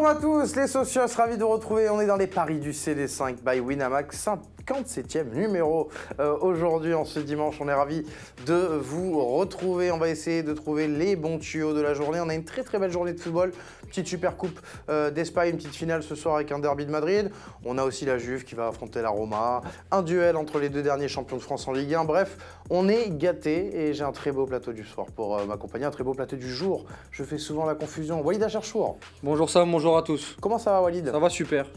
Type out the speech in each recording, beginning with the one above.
Bonjour à tous les socios, ravis de vous retrouver. On est dans les paris du CD5 by Winamax, 57e numéro. Aujourd'hui, en ce dimanche, on est ravis de vous retrouver. On va essayer de trouver les bons tuyaux de la journée. On a une très belle journée de football. Petite super coupe d'Espagne, une petite finale ce soir avec un derby de Madrid. On a aussi la Juve qui va affronter la Roma. Un duel entre les deux derniers champions de France en Ligue 1. Bref, on est gâtés et j'ai un très beau plateau du soir pour m'accompagner. Un très beau plateau du jour. Je fais souvent la confusion. Walid Acharchour. Bonjour Sam, bonjour à tous. Comment ça va Walid? Ça va super.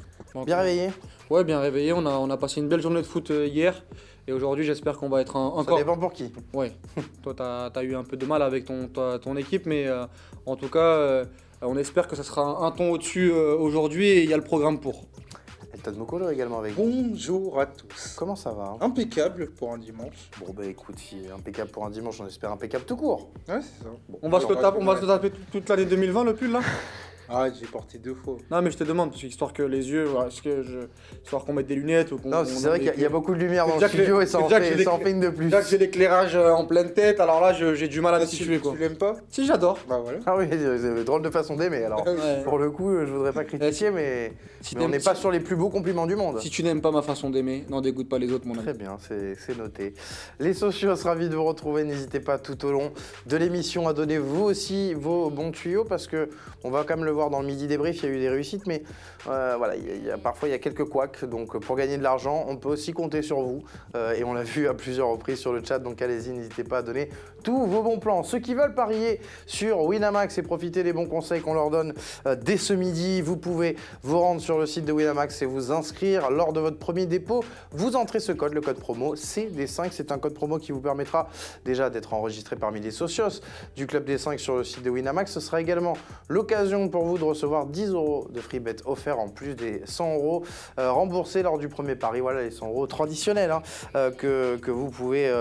Bien réveillé? Ouais, bien réveillé. On a passé une belle journée de foot hier. Et aujourd'hui, j'espère qu'on va être encore... Ça dépend pour qui? Ouais. Toi, t'as eu un peu de mal avec ton équipe, mais en tout cas, on espère que ça sera un ton au-dessus aujourd'hui et il y a le programme pour. Elton Mokolo également avec vous. Bonjour à tous. Comment ça va? Impeccable pour un dimanche. Bon bah écoute, si impeccable pour un dimanche, on espère impeccable tout court. Ouais, c'est ça. Bon. On va se le taper toute l'année 2020, le pull là? Ah, j'ai porté 2 fois. Non, mais je te demande, histoire que les yeux, histoire qu'on mette des lunettes ou qu'on... Non, c'est vrai qu'il y a beaucoup de lumière dans le Déjà studio et ça en fait une de plus. Déjà que j'ai l'éclairage en pleine tête, alors là, j'ai du mal à me situer, quoi. Tu l'aimes pas? Si, j'adore. Bah voilà. Ah oui, c'est drôle de façon d'aimer alors. Ouais. Pour le coup, je voudrais pas critiquer, mais on n'est pas sur les plus beaux compliments du monde. Si tu n'aimes pas ma façon d'aimer, n'en dégoûte pas les autres, mon ami. Très bien, c'est noté. Les socios, ravis de vous retrouver. N'hésitez pas tout au long de l'émission à donner vous aussi vos bons tuyaux parce que on va quand même le voir dans le midi débrief, il y a eu des réussites, mais voilà, parfois il y a quelques couacs. Donc pour gagner de l'argent, on peut aussi compter sur vous. Et on l'a vu à plusieurs reprises sur le chat, donc allez-y, n'hésitez pas à donner tous vos bons plans. Ceux qui veulent parier sur Winamax et profiter des bons conseils qu'on leur donne dès ce midi, vous pouvez vous rendre sur le site de Winamax et vous inscrire lors de votre premier dépôt. Vous entrez ce code, le code promo CD5. C'est un code promo qui vous permettra déjà d'être enregistré parmi les socios du Club des 5 sur le site de Winamax. Ce sera également l'occasion pour vous de recevoir 10 € de free bet offerts en plus des 100 € remboursés lors du premier pari. Voilà les 100 € traditionnels que vous pouvez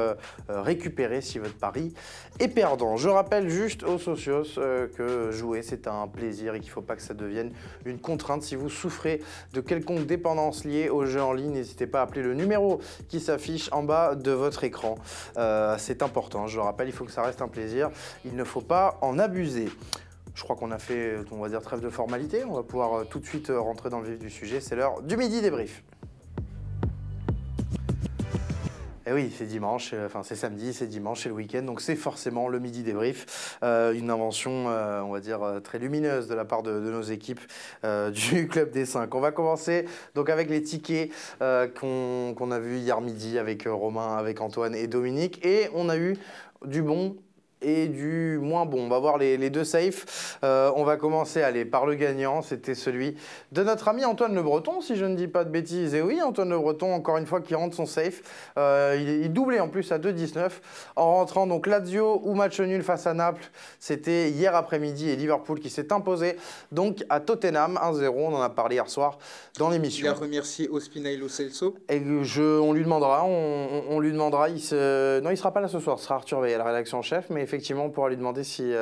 récupérer si votre pari est perdant. Je rappelle juste aux socios que jouer c'est un plaisir et qu'il ne faut pas que ça devienne une contrainte. Si vous souffrez de quelconque dépendance liée au jeu en ligne, n'hésitez pas à appeler le numéro qui s'affiche en bas de votre écran. C'est important, je le rappelle, il faut que ça reste un plaisir. Il ne faut pas en abuser. Je crois qu'on a fait, on va dire, trêve de formalité. On va pouvoir tout de suite rentrer dans le vif du sujet. C'est l'heure du midi débrief. Et oui, c'est dimanche, enfin c'est samedi, c'est dimanche, c'est le week-end, donc c'est forcément le midi débrief. Une invention, on va dire, très lumineuse de la part de nos équipes du Club des 5. On va commencer donc avec les tickets qu'on a vus hier midi avec Romain, avec Antoine et Dominique. Et on a eu du bon et du moins bon. On va voir les deux safes. On va commencer par le gagnant. C'était celui de notre ami Antoine Le Breton, si je ne dis pas de bêtises. Et oui, Antoine Le Breton, encore une fois, qui rentre son safe. Il doublait en plus à 2,19 en rentrant donc Lazio ou match nul face à Naples. C'était hier après-midi et Liverpool qui s'est imposé donc à Tottenham 1-0. On en a parlé hier soir dans l'émission. Il a remercié Ospina et Lo Celso. Et on lui demandera. On lui demandera. Non, il ne sera pas là ce soir. Ce sera Arthur Veil à la rédaction en chef. Mais effectivement, on pourra lui demander s'il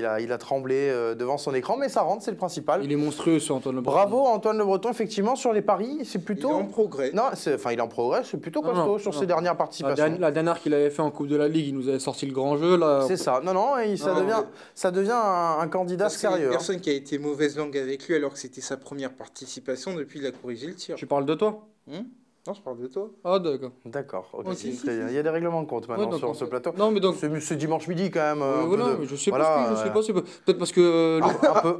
a tremblé devant son écran. Mais ça rentre, c'est le principal. Il est monstrueux, ce Antoine Le Breton. Bravo Antoine Le Breton, effectivement, sur les paris, c'est plutôt... Il est en progrès. Non, il est en progrès, c'est plutôt costaud sur ses dernières participations. La dernière qu'il avait fait en Coupe de la Ligue, il nous avait sorti le grand jeu. C'est ça. Non, et ça devient un candidat sérieux. Il y a personne qui a été mauvaise langue avec lui alors que c'était sa première participation. Depuis, il a corrigé le tir. Tu parles de toi? Non, je parle de toi. Ah, d'accord. D'accord, ok. Si. Très bien. Il y a des règlements de compte maintenant sur ce plateau. Non, mais donc... C'est dimanche midi quand même. Voilà, mais je sais pas, peut-être parce que...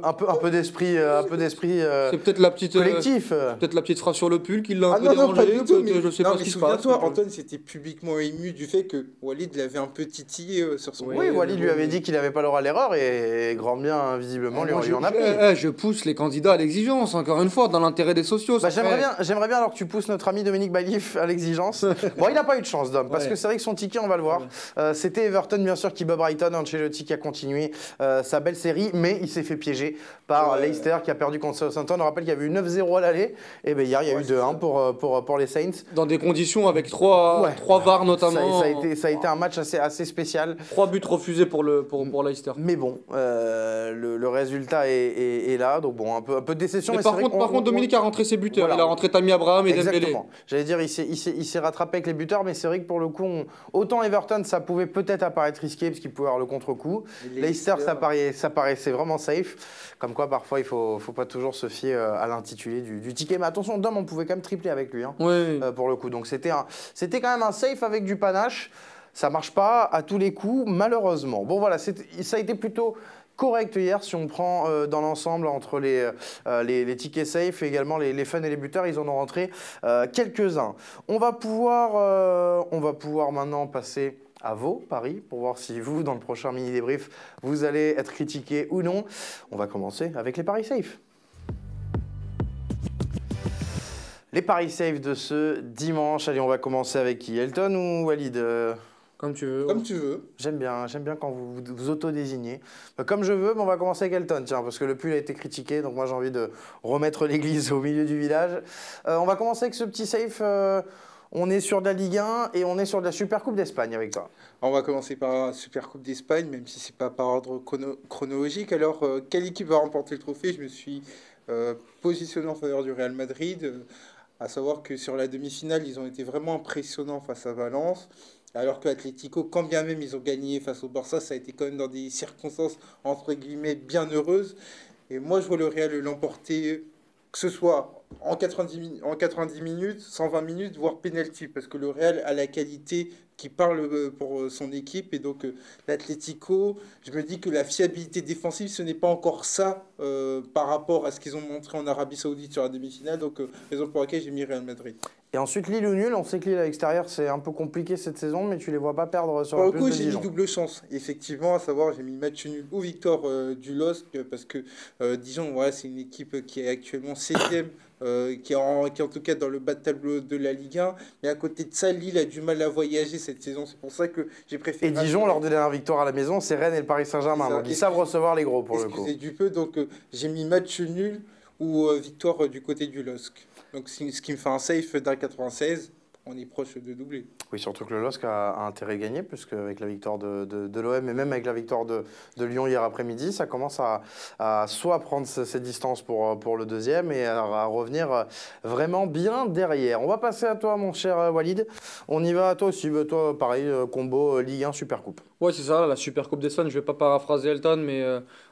un peu d'esprit c'est peut-être la petite... collectif. Peut-être la petite phrase sur le pull qui l'a un peu non, pas dérangé, du tout, mais je sais pas ce qui se passe. Souviens-toi, Antoine s'était publiquement ému du fait que Walid l'avait un peu titillé sur son... Oui, Walid lui avait dit qu'il n'avait pas le droit à l'erreur et grand bien, visiblement, lui en a pris. Je pousse les candidats à l'exigence, encore une fois, dans l'intérêt des socios. J'aimerais bien alors que tu pousses notre ami Dominique Baillif à l'exigence. Bon, il n'a pas eu de chance, Dom, parce que c'est vrai que son ticket, on va le voir. C'était Everton, bien sûr, qui bat Brighton. Ancelotti qui a continué sa belle série, mais il s'est fait piéger par Leicester qui a perdu contre Southampton. On rappelle qu'il y avait eu 9-0 à l'aller. Et bien hier, il y a eu 2-1 pour les Saints. Dans des conditions avec 3 VAR notamment. Ça a été un match assez spécial. 3 buts refusés pour Leicester. Mais bon, le résultat est là. Donc bon, un peu de déception. Mais par contre, Dominique a rentré ses buteurs. Voilà. Il a rentré Tammy Abraham et Dembélé. j'allais dire, il s'est rattrapé avec les buteurs, mais c'est vrai que pour le coup, autant Everton, ça pouvait peut-être apparaître risqué parce qu'il pouvait avoir le contre-coup. Leicester, ça paraissait vraiment safe. Comme quoi, parfois, il faut pas toujours se fier à l'intitulé du ticket. Mais attention, Dom, on pouvait quand même tripler avec lui, hein, pour le coup. Donc c'était quand même un safe avec du panache. Ça marche pas à tous les coups, malheureusement. Bon voilà, ça a été plutôt correct hier si on prend dans l'ensemble entre les tickets safe et également les fun et les buteurs, ils en ont rentré quelques-uns. On va pouvoir maintenant passer à vos paris pour voir si vous, dans le prochain mini débrief, vous allez être critiqué ou non. On va commencer avec les paris safe. Les paris safe de ce dimanche. Allez, on va commencer avec qui? Elton ou Walid? Comme tu veux. Comme tu veux. J'aime bien quand vous auto-désignez. Comme je veux, mais on va commencer avec Elton, tiens, parce que le pull a été critiqué, donc moi j'ai envie de remettre l'église au milieu du village. On va commencer avec ce petit safe. On est sur de la Ligue 1 et on est sur de la Super Coupe d'Espagne avec toi. On va commencer par la Super Coupe d'Espagne, même si c'est pas par ordre chronologique. Alors, quelle équipe va remporter le trophée? Je me suis positionné en faveur du Real Madrid, à savoir que sur la demi-finale, ils ont été vraiment impressionnants face à Valence. Alors que Atlético, quand bien même ils ont gagné face au Barça, ça a été quand même dans des circonstances entre guillemets bien heureuses. Et moi, je vois le Real l'emporter, que ce soit en 90 minutes, 120 minutes, voire penalty, parce que le Real a la qualité qui parle pour son équipe. Et donc, l'Atlético, je me dis que la fiabilité défensive, ce n'est pas encore ça par rapport à ce qu'ils ont montré en Arabie Saoudite sur la demi-finale. Donc, raison pour laquelle j'ai mis Real Madrid. Et ensuite, Lille ou nul, on sait que Lille à l'extérieur, c'est un peu compliqué cette saison, mais tu les vois pas perdre sur la pelouse de Dijon. J'ai mis double chance, effectivement, à savoir, j'ai mis match nul ou victoire du LOSC, parce que Dijon, voilà, c'est une équipe qui est actuellement 7e, qui est en tout cas dans le bas de tableau de la Ligue 1, mais à côté de ça, Lille a du mal à voyager cette saison, c'est pour ça que j'ai préféré... Et Dijon, lors des dernières victoires à la maison, c'est Rennes et le Paris Saint-Germain, donc ils savent recevoir les gros pour le coup. Excusez du peu, donc j'ai mis match nul ou victoire du côté du LOSC. Donc, ce qui me fait un safe d'un 96, on est proche de doubler. Oui, surtout que le LOSC a intérêt à gagner, puisque avec la victoire de l'OM et même avec la victoire de Lyon hier après-midi, ça commence à soit prendre cette distance pour le deuxième et à revenir vraiment bien derrière. On va passer à toi, mon cher Walid. On y va, toi aussi, toi pareil, combo Ligue 1 Super Coupe. Ouais, c'est ça, la Super Coupe d'Espagne. Je vais pas paraphraser Elton, mais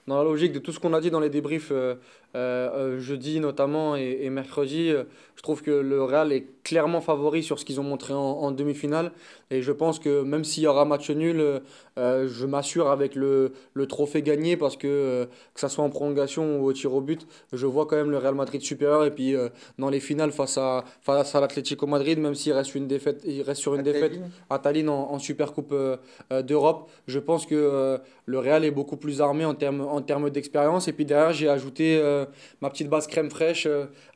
dans la logique de tout ce qu'on a dit dans les débriefs jeudi notamment et mercredi, je trouve que le Real est clairement favori sur ce qu'ils ont montré en demi-finale. Et je pense que même s'il y aura match nul, je m'assure avec le trophée gagné parce que ça soit en prolongation ou au tir au but, je vois quand même le Real Madrid supérieur. Et puis dans les finales face à l'Atlético Madrid, même s'il reste une défaite, il reste sur une défaite à Tallinn en Super Coupe d'Europe, je pense que le Real est beaucoup plus armé en termes d'expérience. Et puis derrière, j'ai ajouté ma petite base crème fraîche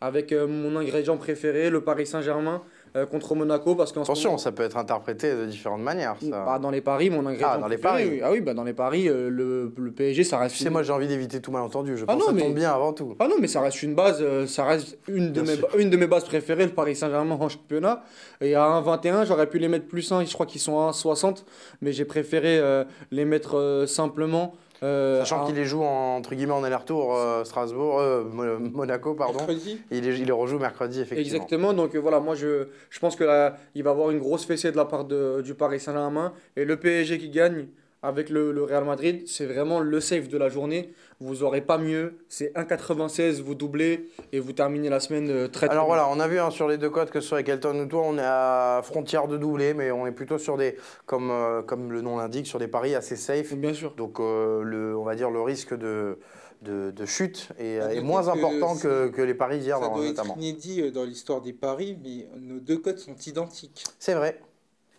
avec mon ingrédient préféré, le Paris Saint-Germain. Contre Monaco parce attention, ça peut être interprété de différentes manières. Ça. Dans les paris, mon ingrédient dans les paris. Oui. Ah oui, dans les paris, le PSG, ça reste. Tu sais, moi j'ai envie d'éviter tout malentendu. Je pense que ça tombe bien avant tout. Ah non, mais ça reste une base, ça reste une de mes bases préférées, le Paris Saint-Germain en championnat. Et à 1,21, j'aurais pu les mettre plus 1, je crois qu'ils sont à 1,60, mais j'ai préféré les mettre simplement. Sachant qu'il les joue entre guillemets en aller-retour Monaco, pardon. Mercredi. Il les rejoue mercredi, effectivement. Exactement, donc voilà, moi je pense que là, il va avoir une grosse fessée de la part du Paris Saint-Germain. Et le PSG qui gagne avec le Real Madrid, c'est vraiment le safe de la journée. Vous n'aurez pas mieux. C'est 1,96, vous doublez et vous terminez la semaine très Alors voilà, on a vu sur les deux codes, que ce soit avec Elton ou toi, on est à frontière de doubler, mais on est plutôt sur des, comme le nom l'indique, sur des paris assez safe. Bien sûr. Donc on va dire le risque de chute est moins important que les paris d'hier notamment. Ça doit être inédit dans l'histoire des paris, mais nos deux codes sont identiques. C'est vrai.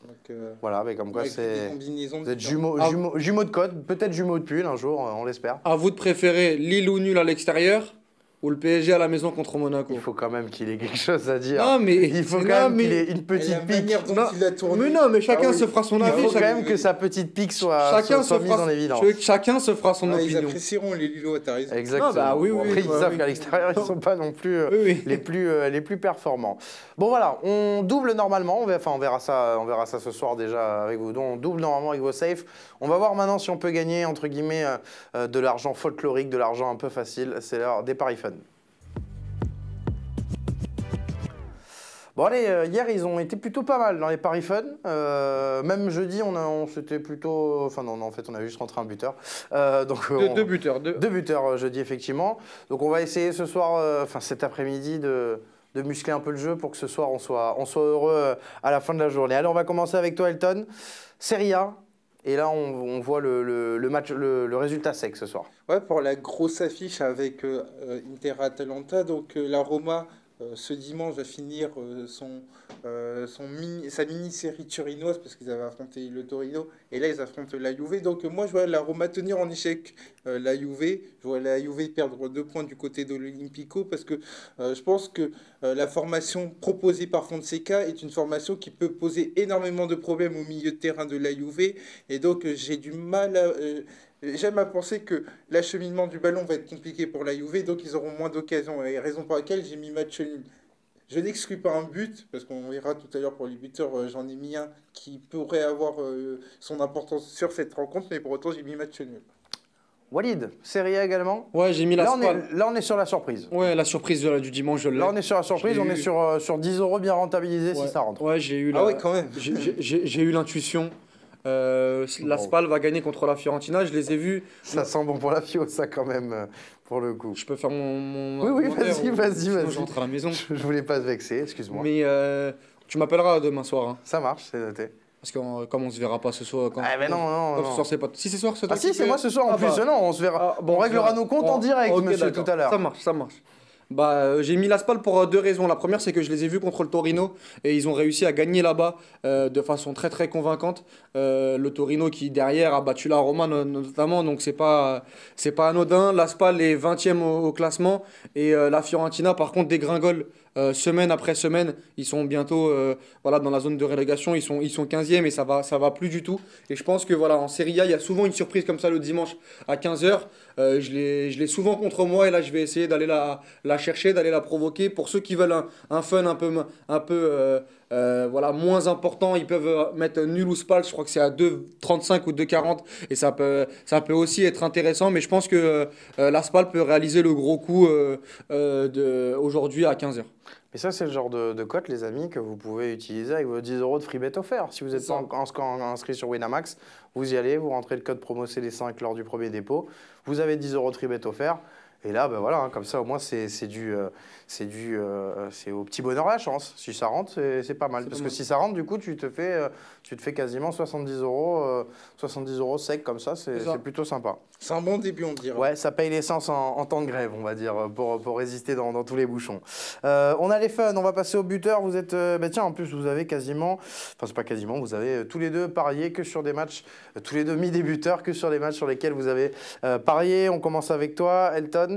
Donc, voilà, mais comme quoi c'est vous êtes jumeaux de code, peut-être jumeaux de pull un jour, on l'espère. À vous de préférer Lille ou nul à l'extérieur ou le PSG à la maison contre Monaco. Il faut quand même qu'il ait quelque chose à dire. Non, mais il faut quand même qu'il ait une petite pique. Mais non, mais chacun se fera son avis. Il faut quand même que sa petite pique soit mise en évidence. Chacun se fera son opinion. Ils apprécieront les Lillois, t'as raison. Exactement. Ah bah oui, après, ils savent qu'à l'extérieur, ils ne sont pas non plus les plus performants. Bon voilà, on double normalement. On verra ça ce soir déjà avec vous. Donc, on double normalement avec vos safes. On va voir maintenant si on peut gagner entre guillemets de l'argent folklorique, de l'argent un peu facile. C'est l'heure des paris fun. Bon allez, hier ils ont été plutôt pas mal dans les paris fun. Même jeudi, on s'était plutôt... Enfin non, en fait on a juste rentré un buteur. Deux buteurs. Deux buteurs jeudi effectivement. Donc on va essayer ce soir, cet après-midi de muscler un peu le jeu pour que ce soir on soit heureux à la fin de la journée. Allez, on va commencer avec toi Elton. Serie A. Et là, on voit le match, le résultat sec ce soir. Ouais, pour la grosse affiche avec Inter-Atalanta, donc la Roma ce dimanche va finir sa mini-série turinoise parce qu'ils avaient affronté le Torino et là ils affrontent la Juve. Donc moi je vois la Roma tenir en échec la Juve. Je vois la Juve perdre 2 points du côté de l'Olympico parce que je pense que la formation proposée par Fonseca est une formation qui peut poser énormément de problèmes au milieu de terrain de la Juve et donc j'ai du mal à... J'aime à penser que l'acheminement du ballon va être compliqué pour la Juve, donc ils auront moins d'occasions. Et raison pour laquelle j'ai mis match nul. Je n'exclus pas un but, parce qu'on verra tout à l'heure pour les buteurs, j'en ai mis un qui pourrait avoir son importance sur cette rencontre, mais pour autant j'ai mis match nul. Walid, Serie A également. Ouais, j'ai mis la Spal. Là, on est sur la surprise. Ouais, la surprise du dimanche, je l'ai. Là, on est sur la surprise, on est sur 10 € bien rentabilisés si ça rentre. Ouais, j'ai eu Ah ouais, quand même. J'ai eu l'intuition. La Spal va gagner contre la Fiorentina, je les ai vus. Ça sent bon pour la Fio, ça quand même, pour le coup. Je peux faire mon oui, vas-y. J'entre à la maison. Je voulais pas te vexer, excuse-moi. Mais tu m'appelleras demain soir. Hein. Ça marche, c'est noté. Parce que comme on se verra pas ce soir. Mais non. Ce soir, c'est pas. Si c'est ce soir, c'est toi. Ah si, c'est moi ce soir en plus. Non, on se verra. On réglera nos comptes en direct, monsieur, tout à l'heure. Ça marche. J'ai mis la Spal pour 2 raisons. La première, c'est que je les ai vus contre le Torino et ils ont réussi à gagner là-bas de façon très très convaincante. Le Torino qui derrière a battu la Roma notamment, donc c'est pas anodin. La Spal est 20e au classement et la Fiorentina par contre dégringole semaine après semaine. Ils sont bientôt dans la zone de relégation, ils sont 15e et ça va plus du tout. Et je pense que en Serie A, il y a souvent une surprise comme ça le dimanche à 15h. Je l'ai souvent contre moi et là je vais essayer d'aller la chercher, d'aller la provoquer. Pour ceux qui veulent un fun un peu moins important, ils peuvent mettre nul ou Spal. Je crois que c'est à 2,35 ou 2,40 et ça peut aussi être intéressant. Mais je pense que la Spal peut réaliser le gros coup aujourd'hui à 15h. Mais ça, c'est le genre de cote, les amis, que vous pouvez utiliser avec vos 10 € de free bet offert. Si vous êtes inscrit sur Winamax, vous y allez, vous rentrez le code promo CD5 lors du premier dépôt. Vous avez 10 € de free bet offert. Et là, comme ça, au moins, c'est au petit bonheur la chance. Si ça rentre, c'est pas mal. Parce que si ça rentre, du coup, tu te fais quasiment 70 € sec comme ça. C'est plutôt sympa. C'est un bon début, on dirait. Ouais, ça paye l'essence en temps de grève, on va dire, pour résister dans tous les bouchons. On a les fun, on va passer au buteur. Vous êtes, en plus, vous avez quasiment, c'est pas quasiment, vous avez tous les deux parié que sur des matchs, tous les deux mis des buteurs que sur des matchs sur lesquels vous avez parié. On commence avec toi, Elton.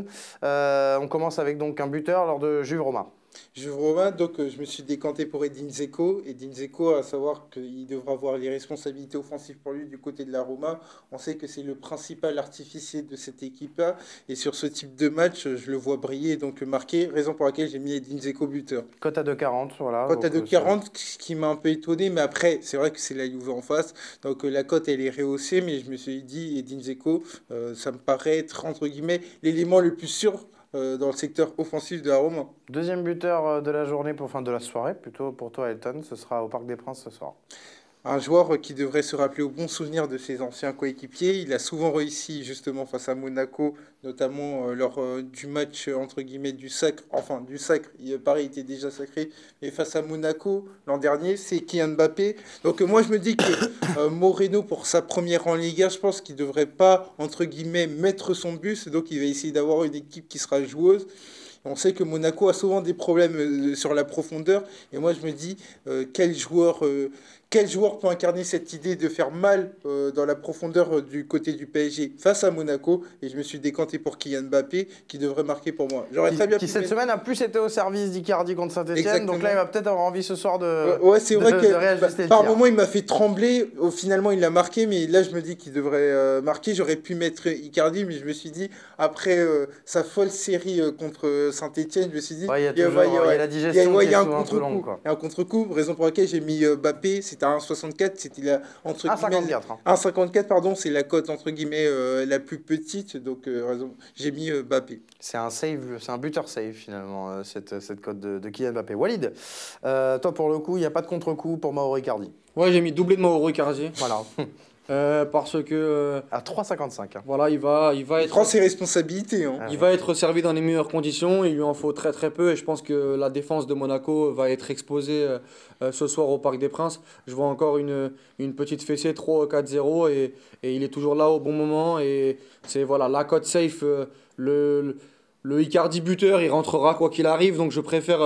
On commence avec donc un buteur lors de Juve Roma. Juve Roma, donc je me suis décanté pour Edin Dzeko. Edin Dzeko, à savoir qu'il devra avoir les responsabilités offensives pour lui du côté de la Roma. On sait que c'est le principal artificier de cette équipe-là. Et sur ce type de match, je le vois briller, donc marquer. Raison pour laquelle j'ai mis Edin Dzeko buteur. Cote à 2,40, voilà. Cote à 2,40, ce qui m'a un peu étonné. Mais après, c'est vrai que c'est la Juve en face. Donc la cote, elle est rehaussée. Mais je me suis dit, Edin Dzeko, ça me paraît être, entre guillemets, l'élément le plus sûr dans le secteur offensif de la Roma. Deuxième buteur de la journée, de la soirée, plutôt pour toi, Elton, ce sera au Parc des Princes ce soir. Un joueur qui devrait se rappeler au bon souvenir de ses anciens coéquipiers. Il a souvent réussi justement face à Monaco, notamment lors du match entre guillemets du sacre. Pareil, il était déjà sacré. Mais face à Monaco l'an dernier, c'est Kylian Mbappé. Donc moi je me dis que Moreno pour sa première en Ligue 1, je pense qu'il ne devrait pas entre guillemets mettre son bus. Donc il va essayer d'avoir une équipe qui sera joueuse. On sait que Monaco a souvent des problèmes sur la profondeur. Et moi, je me dis, quel joueur peut incarner cette idée de faire mal dans la profondeur du côté du PSG face à Monaco. Et je me suis décanté pour Kylian Mbappé, qui devrait marquer pour moi. Qui cette semaine a plus été au service d'Icardi contre Saint-Etienne. Donc là, il va peut-être avoir envie ce soir de c'est vrai que par moment, il m'a fait trembler. Finalement, il l'a marqué. Mais là, je me dis qu'il devrait marquer. J'aurais pu mettre Icardi, mais je me suis dit, après sa folle série contre Saint-Etienne, je me suis dit, il y a la digestion il y a un contre-coup. Raison pour laquelle j'ai mis Mbappé. C'est était à 1,64, c'était la, entre Ah, guillemets, 54. Hein. 1,54, pardon, c'est la cote entre guillemets la plus petite, donc j'ai mis Mbappé. C'est un save, c'est un buteur save finalement, cette cote de Kylian Mbappé. Walid, toi pour le coup, il n'y a pas de contre-coup pour Mauro Icardi. Ouais, j'ai mis doublé de Mauro Icardi. Voilà. Parce que À 3,55. Hein. voilà, il va Il être. prend ses responsabilités. Hein. Il va être servi dans les meilleures conditions, il lui en faut très très peu et je pense que la défense de Monaco va être exposée ce soir au Parc des Princes. Je vois encore une petite fessée 3-4-0 et il est toujours là au bon moment et c'est voilà, la cote safe, le Icardi buteur, il rentrera quoi qu'il arrive donc je préfère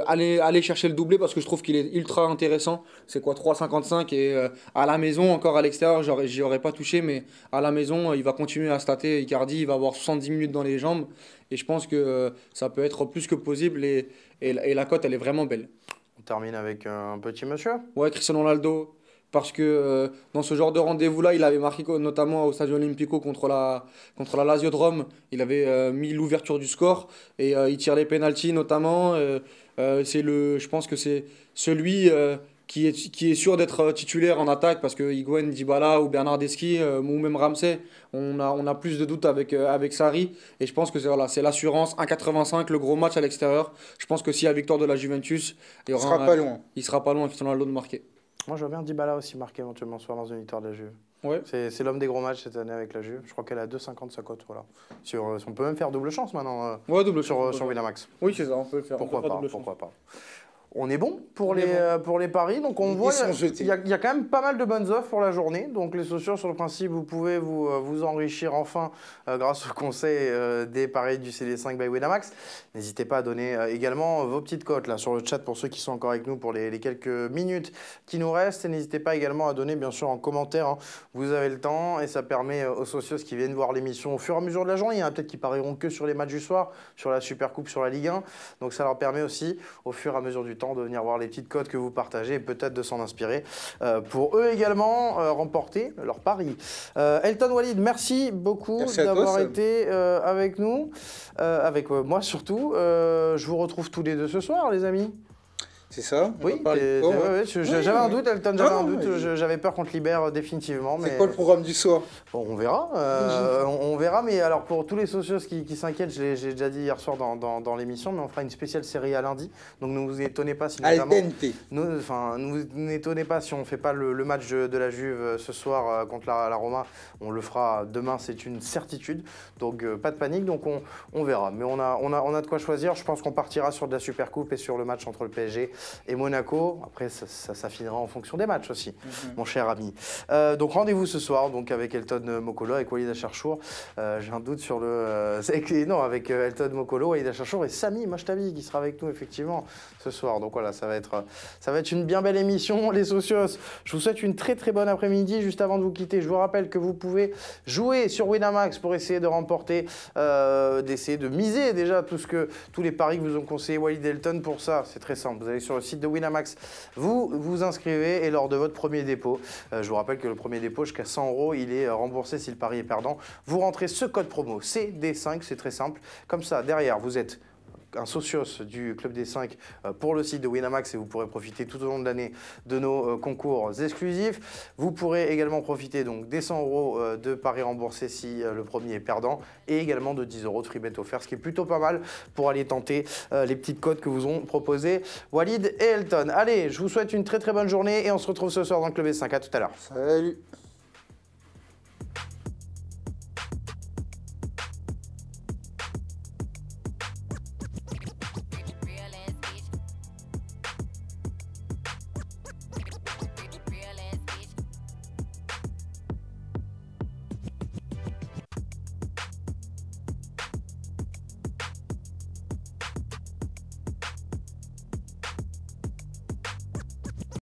aller chercher le doublé parce que je trouve qu'il est ultra intéressant. C'est quoi 3,55 et à la maison, encore à l'extérieur, j'y aurais pas touché mais à la maison, il va continuer à stater Icardi, il va avoir 70 minutes dans les jambes et je pense que ça peut être plus que possible et la cote elle est vraiment belle. On termine avec un petit monsieur. Ouais, Cristiano Ronaldo, parce que dans ce genre de rendez-vous-là, il avait marqué notamment au Stadio Olimpico contre la Lazio de Rome, il avait mis l'ouverture du score et il tire les pénaltys notamment. Je pense que c'est celui qui est sûr d'être titulaire en attaque parce que Higuaín, Dybala ou Bernardeschi ou même Ramsey, on a plus de doutes avec Sarri et je pense que c'est l'assurance 1,85 le gros match à l'extérieur. Je pense que s'il y a victoire de la Juventus, Il sera pas loin. Il sera pas loin Cristiano Ronaldo de marquer. Moi, je vois bien Dybala aussi marquer éventuellement ce soir dans une victoire de la Juve. Ouais. C'est l'homme des gros matchs cette année avec la Juve. Je crois qu'elle est à 2,50 sa cote. Voilà. On peut même faire double chance maintenant Ouais, double sur chance. Winamax. Oui, c'est ça, on peut le faire. Pourquoi on peut faire pas, double chance. pourquoi pas. On est bon pour On est pour les paris. Donc on Ils voit, sont jetés. il y a quand même pas mal de bonnes offres pour la journée. Donc les sociaux, sur le principe, vous pouvez vous enrichir enfin grâce au conseil des paris du CD5 by Winamax. N'hésitez pas à donner également vos petites cotes là sur le chat pour ceux qui sont encore avec nous pour les quelques minutes qui nous restent. Et n'hésitez pas également à donner bien sûr en commentaire. Hein. Vous avez le temps et ça permet aux socios qui viennent voir l'émission au fur et à mesure de la journée. Il y en a peut-être qui parieront que sur les matchs du soir, sur la Supercoupe, sur la Ligue 1. Donc ça leur permet aussi au fur et à mesure du temps de venir voir les petites cotes que vous partagez et peut-être de s'en inspirer pour eux également remporter leur pari. Elton, Walid, merci beaucoup d'avoir été avec nous, avec moi surtout. Je vous retrouve tous les deux ce soir, les amis. C'est ça? Oui, j'avais un doute, Elton, j'avais un doute. J'avais peur qu'on te libère définitivement. C'est quoi le programme du soir? Bon, on verra. On verra, mais alors pour tous les socios qui s'inquiètent, j'ai déjà dit hier soir dans l'émission, mais on fera une spéciale série à lundi. Donc ne vous étonnez pas si notamment, ne vous étonnez pas si on ne fait pas le match de la Juve ce soir contre la Roma. On le fera demain, c'est une certitude. Donc pas de panique, donc on verra. Mais on a de quoi choisir. Je pense qu'on partira sur de la Supercoupe et sur le match entre le PSG et Monaco. Après, ça finira en fonction des matchs aussi, mon cher ami. Donc rendez-vous ce soir donc avec Elton Mokolo, avec Walid Acharchour. J'ai un doute sur le... avec Elton Mokolo, Walid Acharchour et Samy Machtabi qui sera avec nous effectivement ce soir. Donc voilà, ça va être une bien belle émission, les socios. Je vous souhaite une très très bonne après-midi. Juste avant de vous quitter, je vous rappelle que vous pouvez jouer sur Winamax pour essayer de remporter, d'essayer de miser déjà tous les paris que vous ont conseillé Walid et Elton. Pour ça, c'est très simple. Vous allez sur le site de Winamax, vous vous inscrivez et lors de votre premier dépôt, je vous rappelle que le premier dépôt jusqu'à 100 €, il est remboursé si le pari est perdant. Vous rentrez ce code promo CD5, c'est très simple. Comme ça, derrière, vous êtes un socios du Club des 5 pour le site de Winamax et vous pourrez profiter tout au long de l'année de nos concours exclusifs. Vous pourrez également profiter donc des 100 € de paris remboursés si le premier est perdant et également de 10 € de free bet offert, ce qui est plutôt pas mal pour aller tenter les petites codes que vous ont proposées Walid et Elton. Allez, je vous souhaite une très très bonne journée et on se retrouve ce soir dans le Club des 5. À tout à l'heure. Salut.